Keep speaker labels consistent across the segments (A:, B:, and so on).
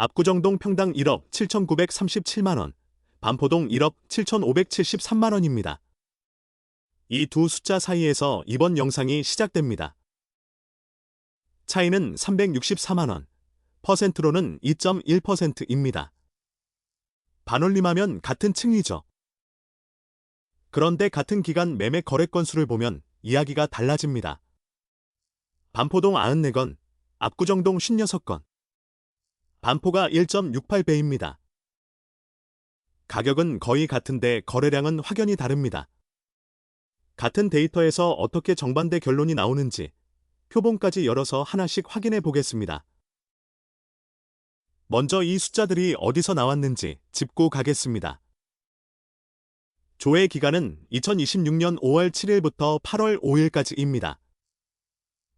A: 압구정동 평당 1억 7,937만원, 반포동 1억 7,573만원입니다. 이 두 숫자 사이에서 이번 영상이 시작됩니다. 차이는 364만원, 퍼센트로는 2.1%입니다. 반올림하면 같은 층이죠. 그런데 같은 기간 매매 거래 건수를 보면 이야기가 달라집니다. 반포동 94건, 압구정동 56건. 반포가 1.68배입니다. 가격은 거의 같은데 거래량은 확연히 다릅니다. 같은 데이터에서 어떻게 정반대 결론이 나오는지 표본까지 열어서 하나씩 확인해 보겠습니다. 먼저 이 숫자들이 어디서 나왔는지 짚고 가겠습니다. 조회 기간은 2026년 5월 7일부터 8월 5일까지입니다.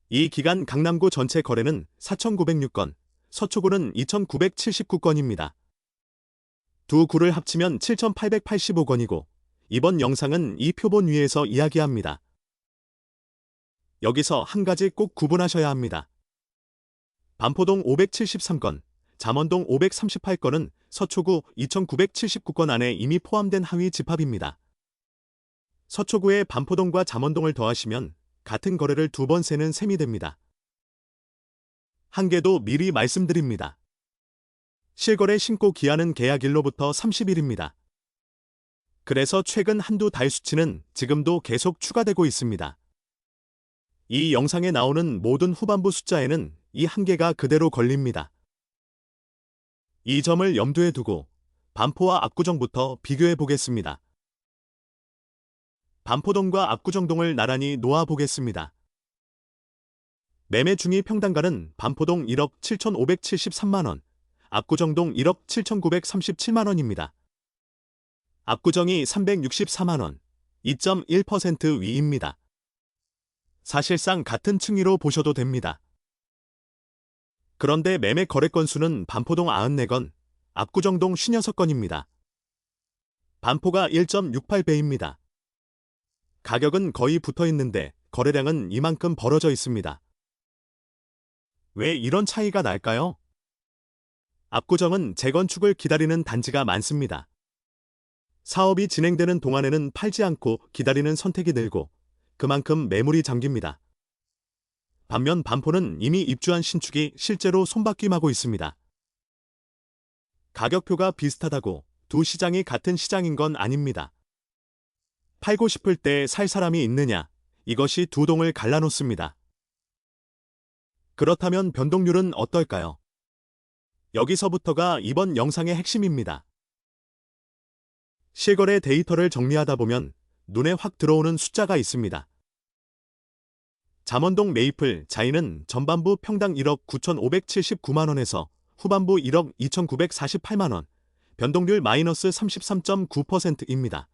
A: 이 기간 강남구 전체 거래는 4,906건, 서초구는 2,979건입니다. 두 구를 합치면 7,885건이고 이번 영상은 이 표본 위에서 이야기합니다. 여기서 한 가지 꼭 구분하셔야 합니다. 반포동 573건, 잠원동 538건은 서초구 2,979건 안에 이미 포함된 하위 집합입니다. 서초구에 반포동과 잠원동을 더하시면 같은 거래를 두 번 세는 셈이 됩니다. 한 개도 미리 말씀드립니다. 실거래 신고 기한은 계약일로부터 30일입니다. 그래서 최근 한두 달 수치는 지금도 계속 추가되고 있습니다. 이 영상에 나오는 모든 후반부 숫자에는 이 한계가 그대로 걸립니다. 이 점을 염두에 두고 반포와 압구정부터 비교해 보겠습니다. 반포동과 압구정동을 나란히 놓아 보겠습니다. 매매 중위 평당가는 반포동 1억 7,573만원, 압구정동 1억 7,937만원입니다. 압구정이 364만원, 2.1% 위입니다. 사실상 같은 층위로 보셔도 됩니다. 그런데 매매 거래 건수는 반포동 94건, 압구정동 56건입니다. 반포가 1.68배입니다. 가격은 거의 붙어 있는데 거래량은 이만큼 벌어져 있습니다. 왜 이런 차이가 날까요? 압구정은 재건축을 기다리는 단지가 많습니다. 사업이 진행되는 동안에는 팔지 않고 기다리는 선택이 늘고 그만큼 매물이 잠깁니다. 반면 반포는 이미 입주한 신축이 실제로 손바뀜하고 있습니다. 가격표가 비슷하다고 두 시장이 같은 시장인 건 아닙니다. 팔고 싶을 때 살 사람이 있느냐, 이것이 두 동을 갈라놓습니다. 그렇다면 변동률은 어떨까요? 여기서부터가 이번 영상의 핵심입니다. 실거래 데이터를 정리하다 보면 눈에 확 들어오는 숫자가 있습니다. 잠원동 메이플 자이는 전반부 평당 1억 9,579만원에서 후반부 1억 2,948만원, 변동률 마이너스 33.9%입니다.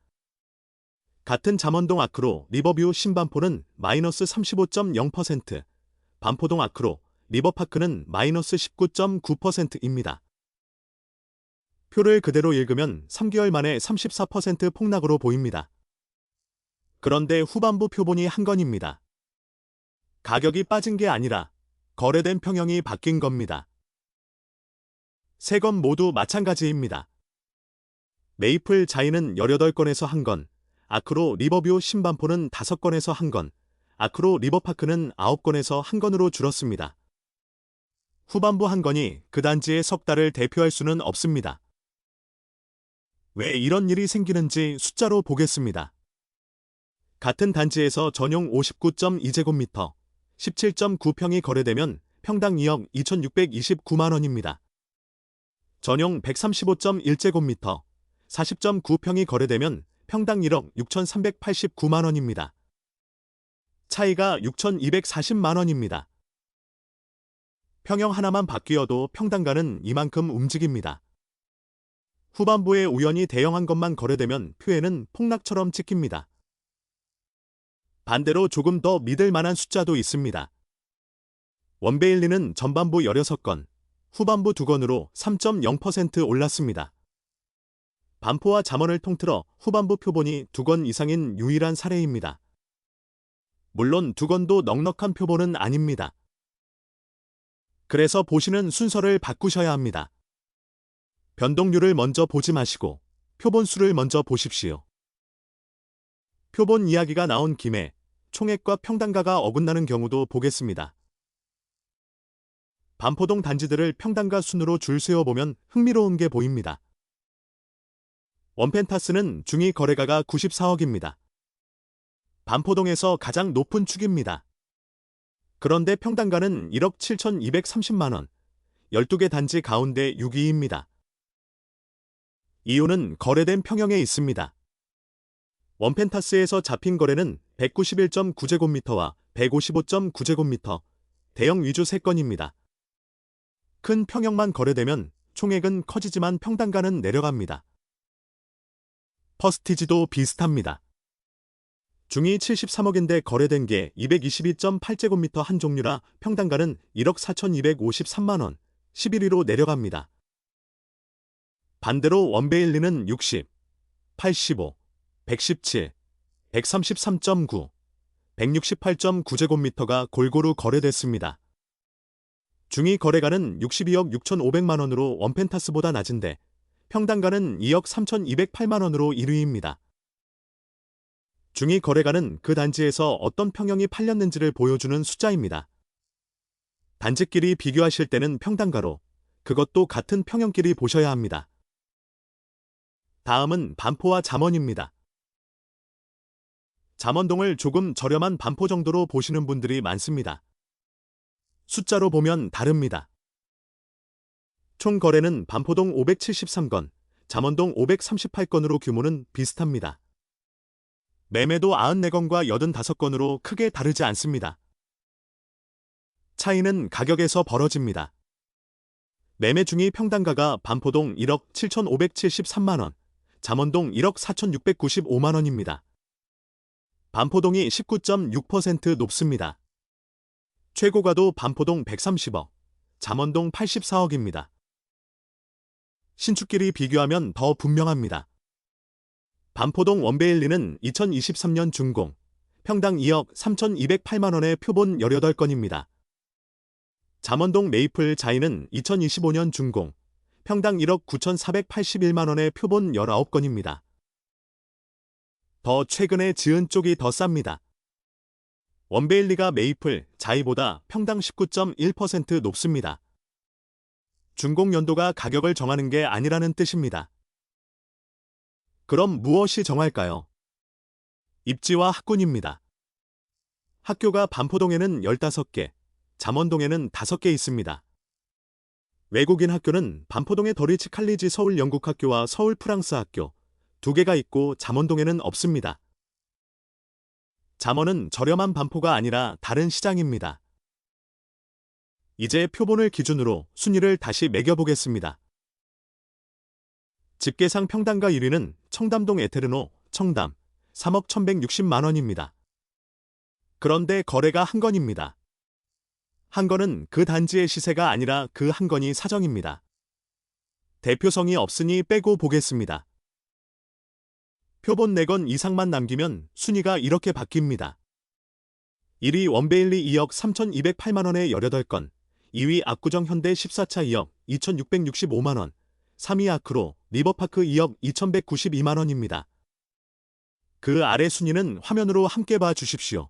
A: 같은 잠원동 아크로 리버뷰 신반포는 마이너스 35.0%, 반포동 아크로 리버파크는 마이너스 19.9%입니다. 표를 그대로 읽으면 3개월 만에 34% 폭락으로 보입니다. 그런데 후반부 표본이 한 건입니다. 가격이 빠진 게 아니라 거래된 평형이 바뀐 겁니다. 세 건 모두 마찬가지입니다. 메이플 자이는 18건에서 1건, 아크로 리버뷰 신반포는 5건에서 1건, 아크로 리버파크는 9건에서 1건으로 줄었습니다. 후반부 한 건이 그 단지의 석 달을 대표할 수는 없습니다. 왜 이런 일이 생기는지 숫자로 보겠습니다. 같은 단지에서 전용 59.2제곱미터, 17.9평이 거래되면 평당 2억 2,629만원입니다. 전용 135.1제곱미터, 40.9평이 거래되면 평당 1억 6,389만원입니다. 차이가 6,240만원입니다. 평형 하나만 바뀌어도 평당가는 이만큼 움직입니다. 후반부에 우연히 대형한 것만 거래되면 표에는 폭락처럼 찍힙니다. 반대로 조금 더 믿을 만한 숫자도 있습니다. 원베일리는 전반부 16건, 후반부 2건으로 3.0% 올랐습니다. 반포와 잠원을 통틀어 후반부 표본이 2건 이상인 유일한 사례입니다. 물론 2건도 넉넉한 표본은 아닙니다. 그래서 보시는 순서를 바꾸셔야 합니다. 변동률을 먼저 보지 마시고 표본 수를 먼저 보십시오. 표본 이야기가 나온 김에 총액과 평단가가 어긋나는 경우도 보겠습니다. 반포동 단지들을 평단가 순으로 줄 세워보면 흥미로운 게 보입니다. 원펜타스는 중위 거래가가 94억입니다. 반포동에서 가장 높은 축입니다. 그런데 평단가는 1억 7,230만원, 12개 단지 가운데 6위입니다. 이유는 거래된 평형에 있습니다. 원펜타스에서 잡힌 거래는 191.9제곱미터와 155.9제곱미터, 대형 위주 3건입니다. 큰 평형만 거래되면 총액은 커지지만 평단가는 내려갑니다. 퍼스티지도 비슷합니다. 중위 73억인데 거래된 게 222.8제곱미터 한 종류라 평단가는 1억 4,253만원, 11위로 내려갑니다. 반대로 원베일리는 60, 85, 117, 133.9, 168.9제곱미터가 골고루 거래됐습니다. 중위 거래가는 62억 6,500만원으로 원펜타스보다 낮은데 평단가는 2억 3,208만원으로 1위입니다. 중위 거래가는 그 단지에서 어떤 평형이 팔렸는지를 보여주는 숫자입니다. 단지끼리 비교하실 때는 평단가로, 그것도 같은 평형끼리 보셔야 합니다. 다음은 반포와 잠원입니다. 잠원동을 조금 저렴한 반포 정도로 보시는 분들이 많습니다. 숫자로 보면 다릅니다. 총 거래는 반포동 573건, 잠원동 538건으로 규모는 비슷합니다. 매매도 94건과 85건으로 크게 다르지 않습니다. 차이는 가격에서 벌어집니다. 매매 중위 평단가가 반포동 1억 7,573만원, 잠원동 1억 4,695만원입니다. 반포동이 19.6% 높습니다. 최고가도 반포동 130억, 잠원동 84억입니다. 신축끼리 비교하면 더 분명합니다. 반포동 원베일리는 2023년 준공, 평당 2억 3,208만원의 표본 18건입니다. 잠원동 메이플 자이는 2025년 준공, 평당 1억 9,481만원의 표본 19건입니다. 더 최근에 지은 쪽이 더 쌉니다. 원베일리가 메이플, 자이보다 평당 19.1% 높습니다. 준공 연도가 가격을 정하는 게 아니라는 뜻입니다. 그럼 무엇이 정할까요? 입지와 학군입니다. 학교가 반포동에는 15개, 잠원동에는 5개 있습니다. 외국인 학교는 반포동의 더리치 칼리지 서울영국학교와 서울 프랑스학교 2개가 있고 잠원동에는 없습니다. 잠원은 저렴한 반포가 아니라 다른 시장입니다. 이제 표본을 기준으로 순위를 다시 매겨보겠습니다. 집계상 평단가 1위는 청담동 에테르노, 청담, 3억 1,160만원입니다. 그런데 거래가 한 건입니다. 한 건은 그 단지의 시세가 아니라 그 한 건이 사정입니다. 대표성이 없으니 빼고 보겠습니다. 표본 4건 이상만 남기면 순위가 이렇게 바뀝니다. 1위 원베일리 2억 3,208만원에 18건, 2위 압구정 현대 14차 2억 2,665만원, 3위 아크로 리버파크 2억 2,192만원입니다. 그 아래 순위는 화면으로 함께 봐주십시오.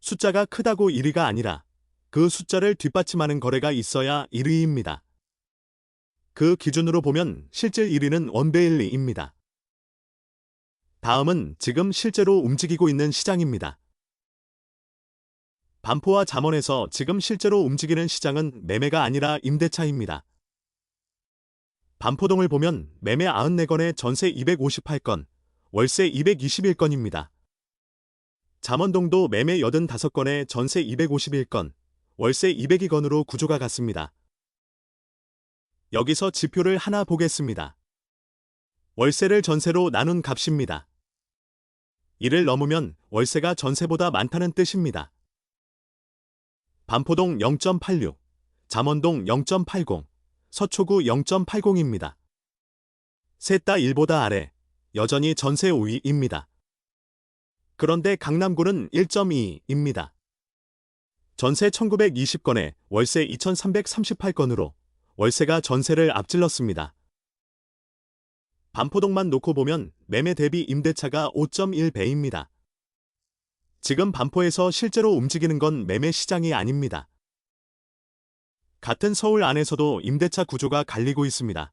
A: 숫자가 크다고 1위가 아니라 그 숫자를 뒷받침하는 거래가 있어야 1위입니다. 그 기준으로 보면 실질 1위는 원베일리입니다. 다음은 지금 실제로 움직이고 있는 시장입니다. 반포와 잠원에서 지금 실제로 움직이는 시장은 매매가 아니라 임대차입니다. 반포동을 보면 매매 94건에 전세 258건, 월세 221건입니다. 잠원동도 매매 85건에 전세 251건, 월세 202건으로 구조가 같습니다. 여기서 지표를 하나 보겠습니다. 월세를 전세로 나눈 값입니다. 이를 넘으면 월세가 전세보다 많다는 뜻입니다. 반포동 0.86, 잠원동 0.80, 서초구 0.80입니다. 셋 다 1보다 아래, 여전히 전세 5위입니다. 그런데 강남구는 1.2입니다. 전세 1,920건에 월세 2,338건으로 월세가 전세를 앞질렀습니다. 반포동만 놓고 보면 매매 대비 임대차가 5.1배입니다. 지금 반포에서 실제로 움직이는 건 매매 시장이 아닙니다. 같은 서울 안에서도 임대차 구조가 갈리고 있습니다.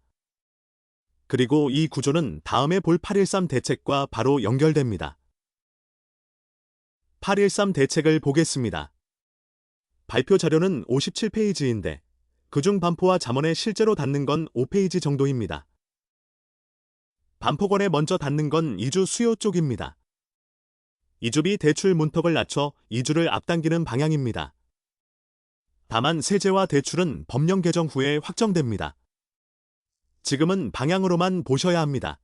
A: 그리고 이 구조는 다음에 볼 8.13 대책과 바로 연결됩니다. 8.13 대책을 보겠습니다. 발표 자료는 57페이지인데 그중 반포와 잠원에 실제로 닿는 건 5페이지 정도입니다. 반포권에 먼저 닿는 건 이주 수요 쪽입니다. 이주비 대출 문턱을 낮춰 이주를 앞당기는 방향입니다. 다만 세제와 대출은 법령 개정 후에 확정됩니다. 지금은 방향으로만 보셔야 합니다.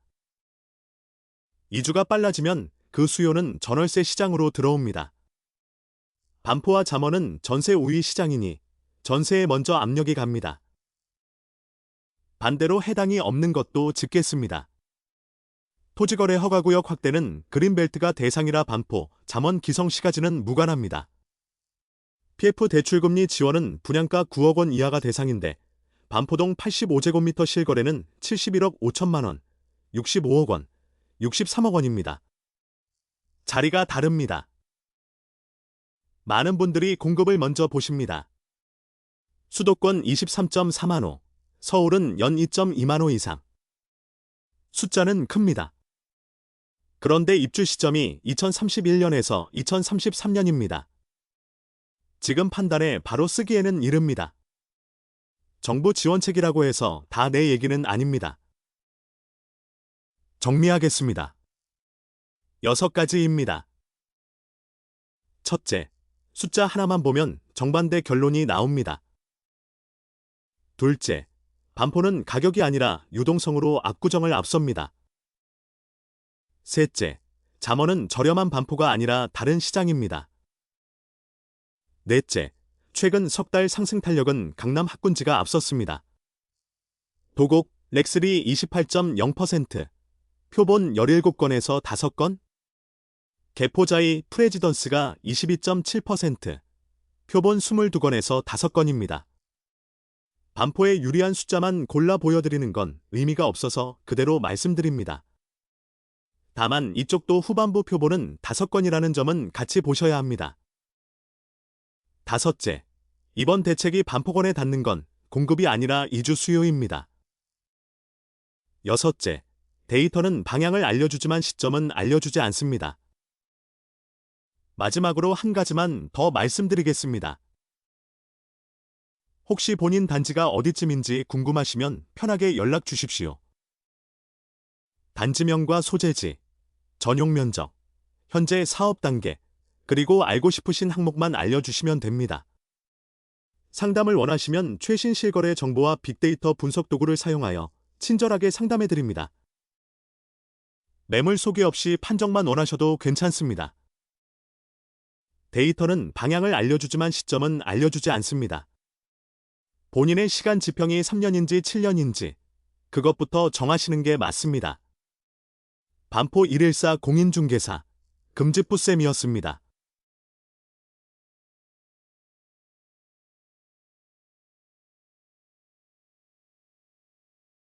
A: 이주가 빨라지면 그 수요는 전월세 시장으로 들어옵니다. 반포와 잠원은 전세 우위 시장이니 전세에 먼저 압력이 갑니다. 반대로 해당이 없는 것도 짚겠습니다. 토지거래 허가구역 확대는 그린벨트가 대상이라 반포, 잠원 기성시가지는 무관합니다. PF 대출금리 지원은 분양가 9억 원 이하가 대상인데 반포동 85제곱미터 실거래는 71억 5천만 원, 65억 원, 63억 원입니다. 자리가 다릅니다. 많은 분들이 공급을 먼저 보십니다. 수도권 23.4만 호, 서울은 연 2.2만 호 이상. 숫자는 큽니다. 그런데 입주 시점이 2031년에서 2033년입니다. 지금 판단에 바로 쓰기에는 이릅니다. 정부 지원책이라고 해서 다 내 얘기는 아닙니다. 정리하겠습니다. 6가지입니다. 첫째, 숫자 하나만 보면 정반대 결론이 나옵니다. 둘째, 반포는 가격이 아니라 유동성으로 압구정을 앞섭니다. 셋째, 잠원은 저렴한 반포가 아니라 다른 시장입니다. 넷째, 최근 석 달 상승 탄력은 강남 학군지가 앞섰습니다. 도곡, 렉스리 28.0%, 표본 17건에서 5건, 개포자이, 프레지던스가 22.7%, 표본 22건에서 5건입니다. 반포의 유리한 숫자만 골라 보여드리는 건 의미가 없어서 그대로 말씀드립니다. 다만 이쪽도 후반부 표본은 5건이라는 점은 같이 보셔야 합니다. 다섯째, 이번 대책이 반포권에 닿는 건 공급이 아니라 이주 수요입니다. 여섯째, 데이터는 방향을 알려주지만 시점은 알려주지 않습니다. 마지막으로 한 가지만 더 말씀드리겠습니다. 혹시 본인 단지가 어디쯤인지 궁금하시면 편하게 연락 주십시오. 단지명과 소재지, 전용 면적, 현재 사업 단계, 그리고 알고 싶으신 항목만 알려주시면 됩니다. 상담을 원하시면 최신 실거래 정보와 빅데이터 분석 도구를 사용하여 친절하게 상담해드립니다. 매물 소개 없이 판정만 원하셔도 괜찮습니다. 데이터는 방향을 알려주지만 시점은 알려주지 않습니다. 본인의 시간 지평이 3년인지 7년인지 그것부터 정하시는 게 맞습니다. 반포 114 공인중개사 금집부쌤이었습니다.